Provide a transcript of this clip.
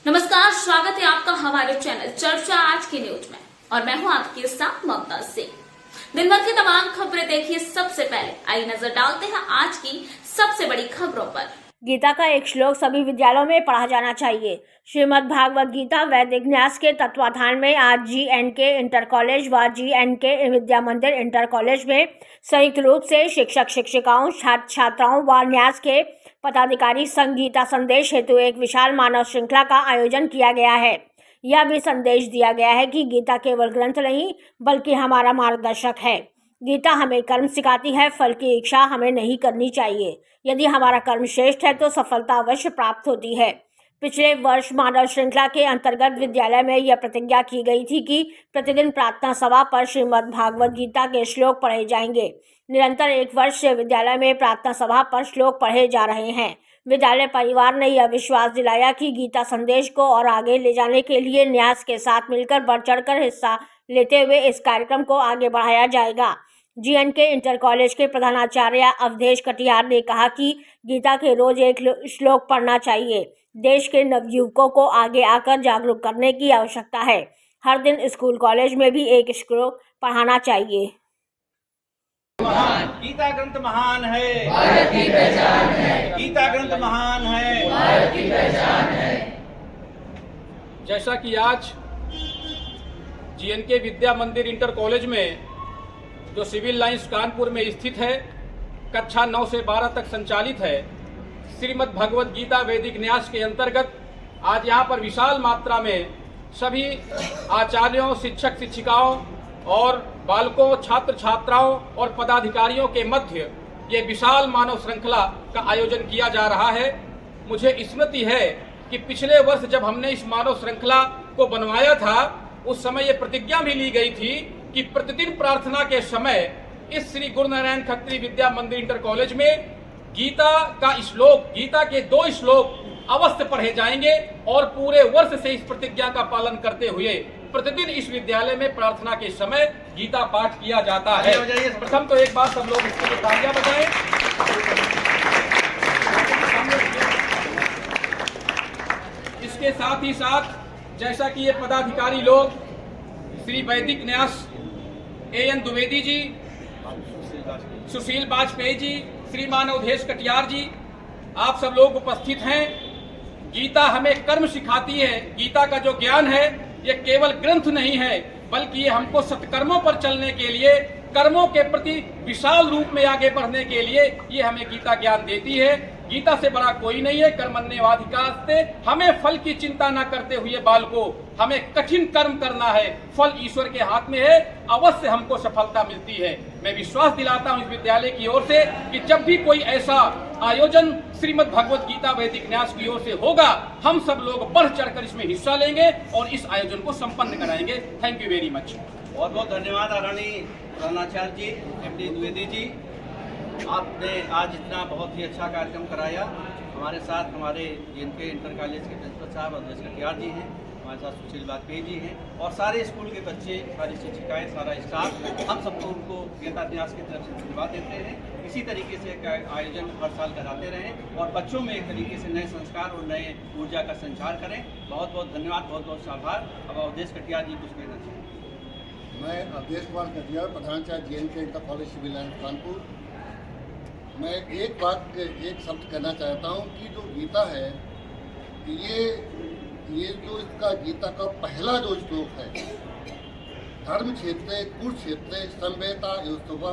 नमस्कार, स्वागत है आपका हमारे चैनल चर्चा आज की न्यूज में और मैं हूं आपके साथ ममता सिंह। दिन भर की तमाम खबरें देखिए सबसे पहले। आइए नजर डालते हैं आज की सबसे बड़ी खबरों पर। गीता का एक श्लोक सभी विद्यालयों में पढ़ा जाना चाहिए। श्रीमद् भागवत गीता वैदिक न्यास के तत्वाधान में आज GNK इंटर कॉलेज व GNK विद्या मंदिर इंटर कॉलेज में संयुक्त रूप से शिक्षक शिक्षिकाओं छात्र छात्राओं व न्यास के पदाधिकारी संघ गीता संदेश हेतु एक विशाल मानव श्रृंखला का आयोजन किया गया है। यह भी संदेश दिया गया है कि गीता केवल ग्रंथ नहीं बल्कि हमारा मार्गदर्शक है। गीता हमें कर्म सिखाती है, फल की इच्छा हमें नहीं करनी चाहिए। यदि हमारा कर्म श्रेष्ठ है तो सफलता अवश्य प्राप्त होती है। पिछले वर्ष मानव श्रृंखला के अंतर्गत विद्यालय में यह प्रतिज्ञा की गई थी कि प्रतिदिन प्रार्थना सभा पर श्रीमद् भागवत गीता के श्लोक पढ़े जाएंगे। निरंतर एक वर्ष से विद्यालय में प्रार्थना सभा पर श्लोक पढ़े जा रहे हैं। विद्यालय परिवार ने यह विश्वास दिलाया कि गीता संदेश को और आगे ले जाने के लिए न्यास के साथ मिलकर बढ़ चढ़कर हिस्सा लेते हुए इस कार्यक्रम को आगे बढ़ाया जाएगा। GNK इंटर कॉलेज के प्रधानाचार्य अवधेश कटियार ने कहा कि गीता के रोज एक श्लोक पढ़ना चाहिए। देश के नवयुवकों को आगे आकर जागरूक करने की आवश्यकता है। हर दिन स्कूल कॉलेज में भी एक श्लोक पढ़ाना चाहिए। गीता ग्रंथ महान है, भारत की पहचान है। गीता ग्रंथ महान है, भारत की पहचान है। जैसा कि आज GNK विद्या मंदिर इंटर कॉलेज में जो सिविल लाइंस कानपुर में स्थित है, कक्षा 9 से 12 तक संचालित है, श्रीमद् भगवत गीता वैदिक न्यास के अंतर्गत आज यहाँ पर विशाल मात्रा में सभी आचार्यों, शिक्षक शिक्षिकाओं और बालकों, छात्र छात्राओं और पदाधिकारियों के मध्य ये विशाल मानव श्रृंखला का आयोजन किया जा रहा है। मुझे स्मृति है कि पिछले वर्ष जब हमने इस मानव श्रृंखला को बनवाया था, उस समय ये प्रतिज्ञा भी ली गई थी कि प्रतिदिन प्रार्थना के समय इस श्री गुरु नारायण खत्री विद्या मंदिर इंटर कॉलेज में गीता का श्लोक, गीता के 2 श्लोक अवश्य पढ़े जाएंगे और पूरे वर्ष से इस प्रतिज्ञा का पालन करते हुए प्रतिदिन इस विद्यालय में प्रार्थना के समय गीता पाठ किया जाता है। प्रथम तो एक बार सब लोग इसके लिए तालियां बजाएं। इसके साथ ही साथ जैसा कि ये पदाधिकारी लोग श्री वैदिक न्यास AN द्विवेदी जी, सुशील वाजपेयी जी, श्रीमान अवधेश कटियार जी, आप सब लोग उपस्थित हैं। गीता हमें कर्म सिखाती है। गीता का जो ज्ञान है ये केवल ग्रंथ नहीं है बल्कि ये हमको सत्कर्मों पर चलने के लिए, कर्मों के प्रति विशाल रूप में आगे बढ़ने के लिए ये हमें गीता ज्ञान देती है। गीता से बड़ा कोई नहीं है। कर्मण्येवाधिकारस्ते, हमें फल की चिंता न करते हुए बालकों हमें कठिन कर्म करना है। फल ईश्वर के हाथ में है, अवश्य हमको सफलता मिलती है। मैं विश्वास दिलाता हूं इस विद्यालय की ओर से कि जब भी कोई ऐसा आयोजन श्रीमद् भगवत गीता वैदिक न्यास की ओर से होगा, हम सब लोग बढ़ चढ़कर इसमें हिस्सा लेंगे और इस आयोजन को संपन्न कराएंगे। Thank you very much. बहुत बहुत धन्यवाद आदरणीय प्रधानाचार्य जी, MD द्विवेदी जी। आपने आज इतना बहुत ही अच्छा कार्यक्रम कराया। हमारे साथ हमारे GNK इंटर कॉलेज के प्रिंसिपल साहब अवधेश कटियार जी हैं, हमारे साथ सुशील वाजपेयी जी हैं और सारे स्कूल के बच्चे, सारी शिक्षिकाएं, सारा स्टाफ, हम सबको उनको गीता न्यास की तरफ से धन्यवाद देते हैं। इसी तरीके से आयोजन हर साल कराते रहें और बच्चों में एक तरीके से नए संस्कार और नए ऊर्जा का संचार करें। बहुत बहुत धन्यवाद, बहुत बहुत आभार। अब अवधेश कटियार जी कुछ कहना चाहिए। मैं अवधेश कुमार कटियार, प्रधानाचार्य GNK inter college civil lines Kanpur. मैं एक शब्द कहना चाहता हूँ कि जो गीता है, ये जो इसका गीता का पहला जो श्लोक है, धर्म क्षेत्रे कुरुक्षेत्रे संवेता युस्तव